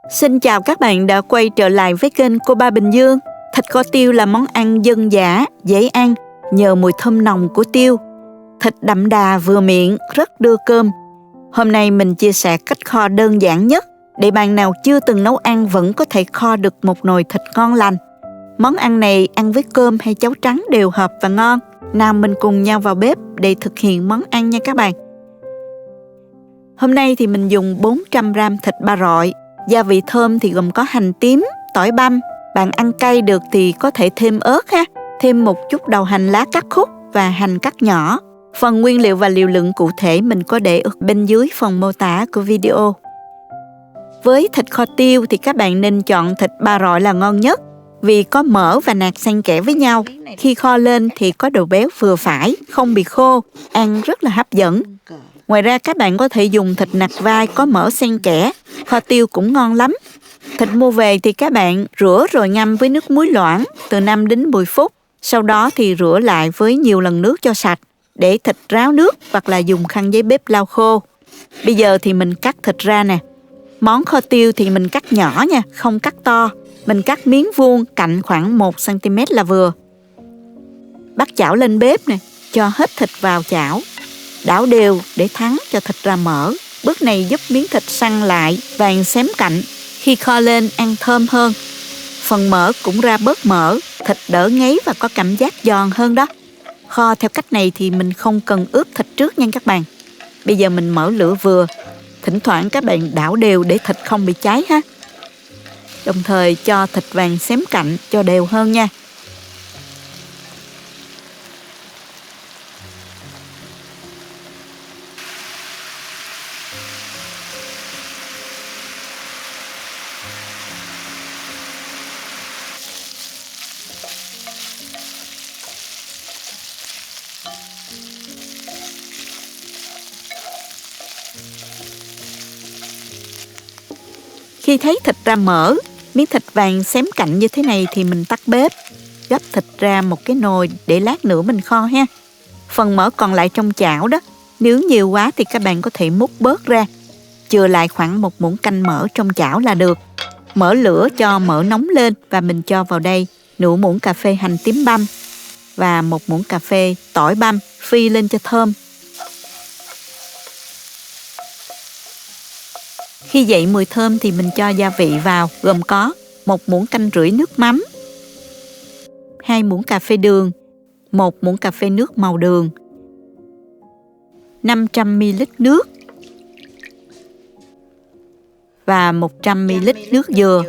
Xin chào các bạn đã quay trở lại với kênh Cô Ba Bình Dương. Thịt kho tiêu là món ăn dân dã, dễ ăn nhờ mùi thơm nồng của tiêu. Thịt đậm đà vừa miệng, rất đưa cơm. Hôm nay mình chia sẻ cách kho đơn giản nhất để bạn nào chưa từng nấu ăn vẫn có thể kho được một nồi thịt ngon lành. Món ăn này ăn với cơm hay cháo trắng đều hợp và ngon. Nào mình cùng nhau vào bếp để thực hiện món ăn nha các bạn. Hôm nay thì mình dùng 400g thịt ba rọi. Gia vị thơm thì gồm có hành tím, tỏi băm. Bạn ăn cay được thì có thể thêm ớt ha. Thêm một chút đầu hành lá cắt khúc và hành cắt nhỏ. Phần nguyên liệu và liều lượng cụ thể mình có để ở bên dưới phần mô tả của video. Với thịt kho tiêu thì các bạn nên chọn thịt ba rọi là ngon nhất vì có mỡ và nạc xen kẽ với nhau. Khi kho lên thì có độ béo vừa phải, không bị khô, ăn rất là hấp dẫn. Ngoài ra các bạn có thể dùng thịt nạc vai có mỡ xen kẽ, kho tiêu cũng ngon lắm. Thịt mua về thì các bạn rửa rồi ngâm với nước muối loãng từ 5 đến 10 phút. Sau đó thì rửa lại với nhiều lần nước cho sạch, để thịt ráo nước hoặc là dùng khăn giấy bếp lau khô. Bây giờ thì mình cắt thịt ra nè. Món kho tiêu thì mình cắt nhỏ nha, không cắt to. Mình cắt miếng vuông cạnh khoảng 1cm là vừa. Bắt chảo lên bếp nè, cho hết thịt vào chảo. Đảo đều để thắng cho thịt ra mỡ. Bước này giúp miếng thịt săn lại, vàng xém cạnh. Khi kho lên ăn thơm hơn. Phần mỡ cũng ra bớt mỡ, thịt đỡ ngấy và có cảm giác giòn hơn đó. Kho theo cách này thì mình không cần ướp thịt trước nha các bạn. Bây giờ mình mở lửa vừa. Thỉnh thoảng các bạn đảo đều để thịt không bị cháy ha. Đồng thời cho thịt vàng xém cạnh cho đều hơn nha. Khi thấy thịt ra mỡ, miếng thịt vàng xém cạnh như thế này thì mình tắt bếp. Gấp thịt ra một cái nồi để lát nữa mình kho ha. Phần mỡ còn lại trong chảo đó, nếu nhiều quá thì các bạn có thể múc bớt ra. Chừa lại khoảng 1 muỗng canh mỡ trong chảo là được. Mở lửa cho mỡ nóng lên và mình cho vào đây nửa muỗng cà phê hành tím băm và 1 muỗng cà phê tỏi băm phi lên cho thơm. Khi dậy mùi thơm thì mình cho gia vị vào, gồm có 1 muỗng canh rưỡi nước mắm, 2 muỗng cà phê đường, 1 muỗng cà phê nước màu đường, 500ml nước và 100ml nước dừa.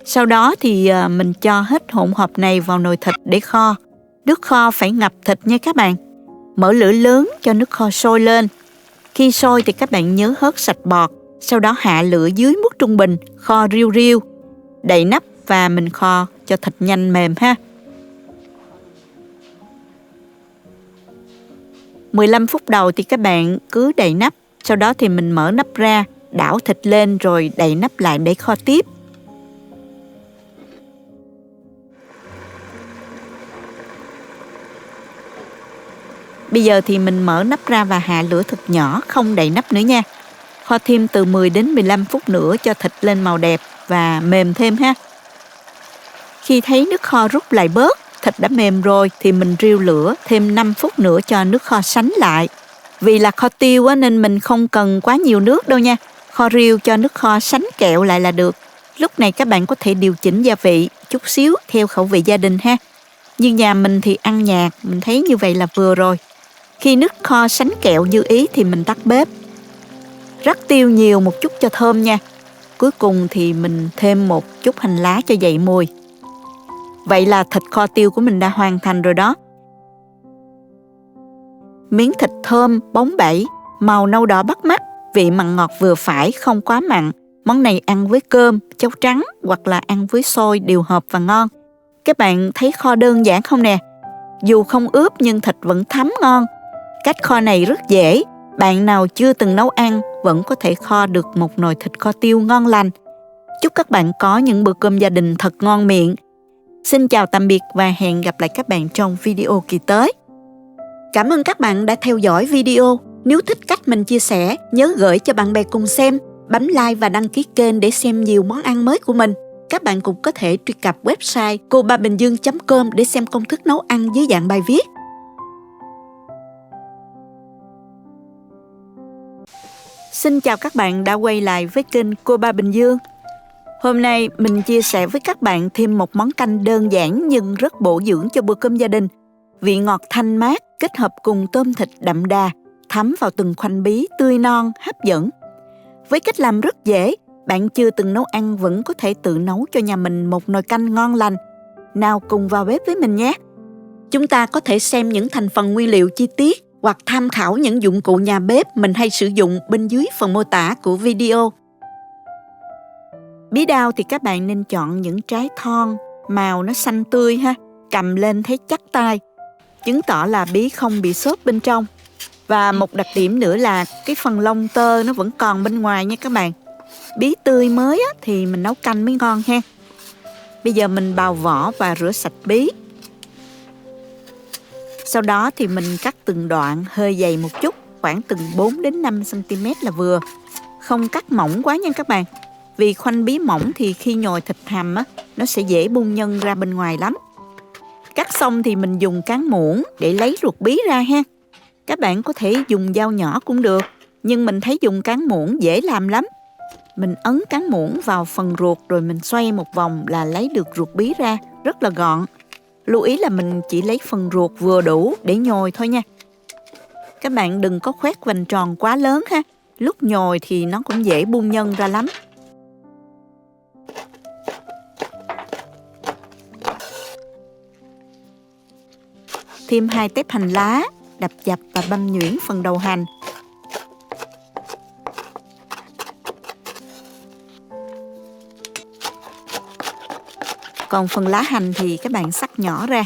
Sau đó thì mình cho hết hỗn hợp này vào nồi thịt để kho. Nước kho phải ngập thịt nha các bạn. Mở lửa lớn cho nước kho sôi lên. Khi sôi thì các bạn nhớ hớt sạch bọt. Sau đó hạ lửa dưới mức trung bình, kho riu riu. Đậy nắp và mình kho cho thịt nhanh mềm ha. 15 phút đầu thì các bạn cứ đậy nắp. Sau đó thì mình mở nắp ra, đảo thịt lên rồi đậy nắp lại để kho tiếp. Bây giờ thì mình mở nắp ra và hạ lửa thật nhỏ, không đậy nắp nữa nha. Kho thêm từ 10 đến 15 phút nữa cho thịt lên màu đẹp và mềm thêm ha. Khi thấy nước kho rút lại bớt, thịt đã mềm rồi thì mình riu lửa thêm 5 phút nữa cho nước kho sánh lại. Vì là kho tiêu nên mình không cần quá nhiều nước đâu nha. Kho riu cho nước kho sánh kẹo lại là được. Lúc này các bạn có thể điều chỉnh gia vị chút xíu theo khẩu vị gia đình ha. Như nhà mình thì ăn nhạt, mình thấy như vậy là vừa rồi. Khi nước kho sánh kẹo như ý thì mình tắt bếp. Rắc tiêu nhiều một chút cho thơm nha. Cuối cùng thì mình thêm một chút hành lá cho dậy mùi. Vậy là thịt kho tiêu của mình đã hoàn thành rồi đó. Miếng thịt thơm, bóng bẩy, màu nâu đỏ bắt mắt, vị mặn ngọt vừa phải, không quá mặn. Món này ăn với cơm, cháo trắng hoặc là ăn với xôi đều hợp và ngon. Các bạn thấy kho đơn giản không nè? Dù không ướp nhưng thịt vẫn thấm ngon. Cách kho này rất dễ. Bạn nào chưa từng nấu ăn vẫn có thể kho được một nồi thịt kho tiêu ngon lành. Chúc các bạn có những bữa cơm gia đình thật ngon miệng. Xin chào tạm biệt và hẹn gặp lại các bạn trong video kỳ tới. Cảm ơn các bạn đã theo dõi video. Nếu thích cách mình chia sẻ, nhớ gửi cho bạn bè cùng xem, bấm like và đăng ký kênh để xem nhiều món ăn mới của mình. Các bạn cũng có thể truy cập website cobabình dương.com để xem công thức nấu ăn dưới dạng bài viết. Xin chào các bạn đã quay lại với kênh Cô Ba Bình Dương. Hôm nay mình chia sẻ với các bạn thêm một món canh đơn giản nhưng rất bổ dưỡng cho bữa cơm gia đình. Vị ngọt thanh mát kết hợp cùng tôm thịt đậm đà, thấm vào từng khoanh bí tươi non, hấp dẫn. Với cách làm rất dễ, bạn chưa từng nấu ăn vẫn có thể tự nấu cho nhà mình một nồi canh ngon lành. Nào cùng vào bếp với mình nhé! Chúng ta có thể xem những thành phần nguyên liệu chi tiết hoặc tham khảo những dụng cụ nhà bếp mình hay sử dụng bên dưới phần mô tả của video. Bí đao thì các bạn nên chọn những trái thon, màu nó xanh tươi ha, cầm lên thấy chắc tay, chứng tỏ là bí không bị xốp bên trong. Và một đặc điểm nữa là cái phần lông tơ nó vẫn còn bên ngoài nha các bạn. Bí tươi mới á, thì mình nấu canh mới ngon ha. Bây giờ mình bào vỏ và rửa sạch bí. Sau đó thì mình cắt từng đoạn hơi dày một chút, khoảng từng 4 đến 5 cm là vừa. Không cắt mỏng quá nha các bạn. Vì khoanh bí mỏng thì khi nhồi thịt hầm á, nó sẽ dễ bung nhân ra bên ngoài lắm. Cắt xong thì mình dùng cán muỗng để lấy ruột bí ra ha. Các bạn có thể dùng dao nhỏ cũng được, nhưng mình thấy dùng cán muỗng dễ làm lắm. Mình ấn cán muỗng vào phần ruột rồi mình xoay một vòng là lấy được ruột bí ra, rất là gọn. Lưu ý là mình chỉ lấy phần ruột vừa đủ để nhồi thôi nha. Các bạn đừng có khoét vành tròn quá lớn ha, lúc nhồi thì nó cũng dễ bung nhân ra lắm. Thêm 2 tép hành lá, đập dập và băm nhuyễn phần đầu hành. Còn phần lá hành thì các bạn xắt nhỏ ra.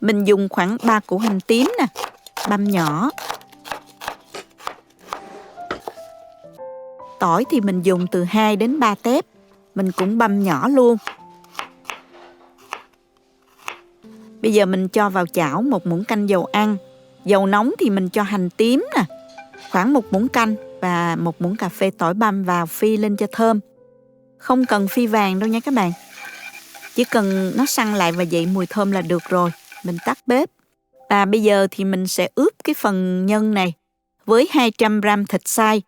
Mình dùng khoảng 3 củ hành tím nè, băm nhỏ. Tỏi thì mình dùng từ 2 đến 3 tép, mình cũng băm nhỏ luôn. Bây giờ mình cho vào chảo 1 muỗng canh dầu ăn. Dầu nóng thì mình cho hành tím nè, khoảng 1 muỗng canh và 1 muỗng cà phê tỏi băm vào phi lên cho thơm. Không cần phi vàng đâu nha các bạn. Chỉ cần nó săn lại và dậy mùi thơm là được rồi. Mình tắt bếp. Và bây giờ thì mình sẽ ướp cái phần nhân này với 200 g thịt xay.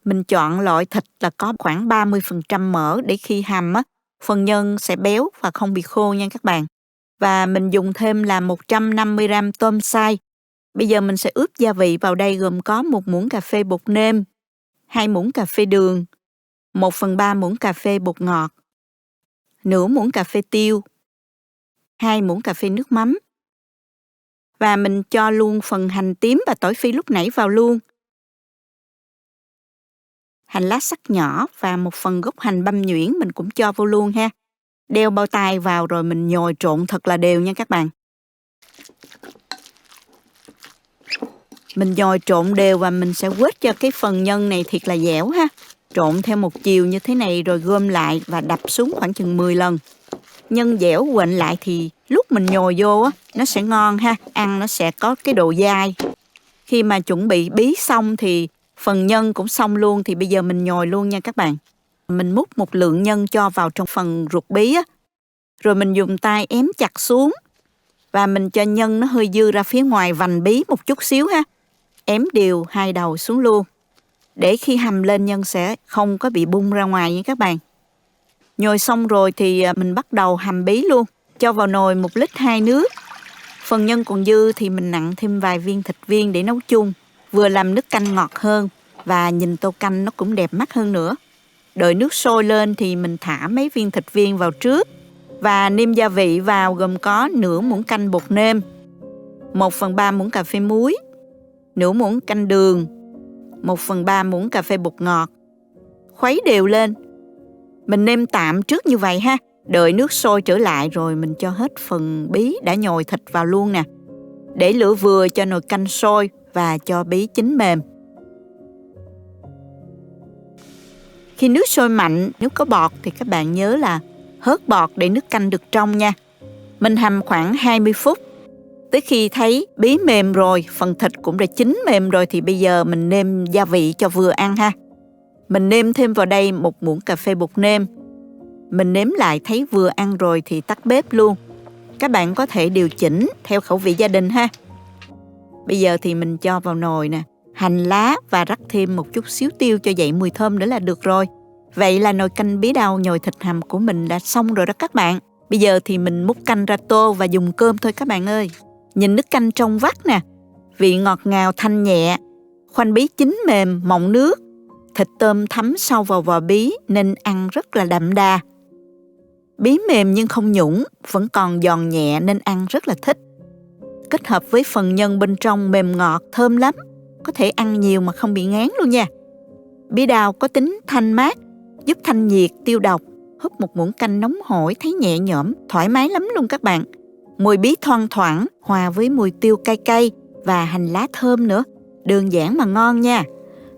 Mình chọn loại thịt là có khoảng 30% mỡ để khi hầm á, phần nhân sẽ béo và không bị khô nha các bạn. Và mình dùng thêm là 150 g tôm xay. Bây giờ mình sẽ ướp gia vị vào đây gồm có 1 muỗng cà phê bột nêm, 2 muỗng cà phê đường, 1/3 muỗng cà phê bột ngọt, nửa muỗng cà phê tiêu, 2 muỗng cà phê nước mắm. Và mình cho luôn phần hành tím và tỏi phi lúc nãy vào luôn. Hành lá sắc nhỏ và một phần gốc hành băm nhuyễn mình cũng cho vô luôn ha. Đeo bao tay vào rồi mình nhồi trộn thật là đều nha các bạn. Mình nhồi trộn đều và mình sẽ quết cho cái phần nhân này thiệt là dẻo ha. Trộn theo một chiều như thế này rồi gom lại và đập xuống khoảng chừng 10 lần. Nhân dẻo quện lại thì lúc mình nhồi vô á, nó sẽ ngon ha, ăn nó sẽ có cái độ dai. Khi mà chuẩn bị bí xong thì phần nhân cũng xong luôn thì bây giờ mình nhồi luôn nha các bạn. Mình múc một lượng nhân cho vào trong phần ruột bí á, rồi mình dùng tay ém chặt xuống và mình cho nhân nó hơi dư ra phía ngoài vành bí một chút xíu ha. Ém đều hai đầu xuống luôn. Để khi hầm lên nhân sẽ không có bị bung ra ngoài nha các bạn. Nhồi xong rồi thì mình bắt đầu hầm bí luôn. Cho vào nồi 1 lít 2 nước. Phần nhân còn dư thì mình nặn thêm vài viên thịt viên để nấu chung. Vừa làm nước canh ngọt hơn và nhìn tô canh nó cũng đẹp mắt hơn nữa. Đợi nước sôi lên thì mình thả mấy viên thịt viên vào trước. Và nêm gia vị vào gồm có nửa muỗng canh bột nêm, 1/3 muỗng cà phê muối, nửa muỗng canh đường, 1/3 muỗng cà phê bột ngọt. Khuấy đều lên. Mình nêm tạm trước như vậy ha. Đợi nước sôi trở lại rồi mình cho hết phần bí đã nhồi thịt vào luôn nè. Để lửa vừa cho nồi canh sôi và cho bí chín mềm. Khi nước sôi mạnh, nếu có bọt thì các bạn nhớ là hớt bọt để nước canh được trong nha. Mình hầm khoảng 20 phút. Tới khi thấy bí mềm rồi, phần thịt cũng đã chín mềm rồi thì bây giờ mình nêm gia vị cho vừa ăn ha. Mình nêm thêm vào đây 1 muỗng cà phê bột nêm. Mình nếm lại thấy vừa ăn rồi thì tắt bếp luôn. Các bạn có thể điều chỉnh theo khẩu vị gia đình ha. Bây giờ thì mình cho vào nồi nè, hành lá và rắc thêm một chút xíu tiêu cho dậy mùi thơm nữa là được rồi. Vậy là nồi canh bí đao nhồi thịt hầm của mình đã xong rồi đó các bạn. Bây giờ thì mình múc canh ra tô và dùng cơm thôi các bạn ơi. Nhìn nước canh trong vắt nè, vị ngọt ngào thanh nhẹ, khoanh bí chín mềm, mọng nước, thịt tôm thấm sâu vào vỏ bí nên ăn rất là đậm đà. Bí mềm nhưng không nhũn, vẫn còn giòn nhẹ nên ăn rất là thích. Kết hợp với phần nhân bên trong mềm ngọt, thơm lắm, có thể ăn nhiều mà không bị ngán luôn nha. Bí đao có tính thanh mát, giúp thanh nhiệt, tiêu độc. Húp một muỗng canh nóng hổi thấy nhẹ nhõm, thoải mái lắm luôn các bạn. Mùi bí thoang thoảng hòa với mùi tiêu cay cay và hành lá thơm nữa. Đơn giản mà ngon nha.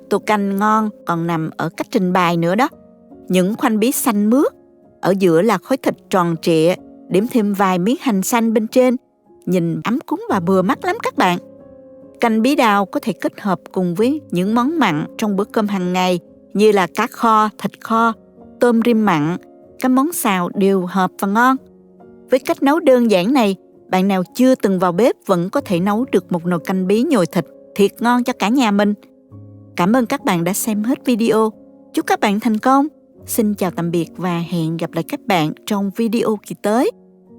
Tô canh ngon còn nằm ở cách trình bày nữa đó. Những khoanh bí xanh mướt, ở giữa là khối thịt tròn trịa, điểm thêm vài miếng hành xanh bên trên. Nhìn ấm cúng và bừa mắt lắm các bạn. Canh bí đao có thể kết hợp cùng với những món mặn trong bữa cơm hàng ngày như là cá kho, thịt kho, tôm rim mặn. Các món xào đều hợp và ngon. Với cách nấu đơn giản này, bạn nào chưa từng vào bếp vẫn có thể nấu được một nồi canh bí nhồi thịt thiệt ngon cho cả nhà mình. Cảm ơn các bạn đã xem hết video. Chúc các bạn thành công. Xin chào tạm biệt và hẹn gặp lại các bạn trong video kỳ tới.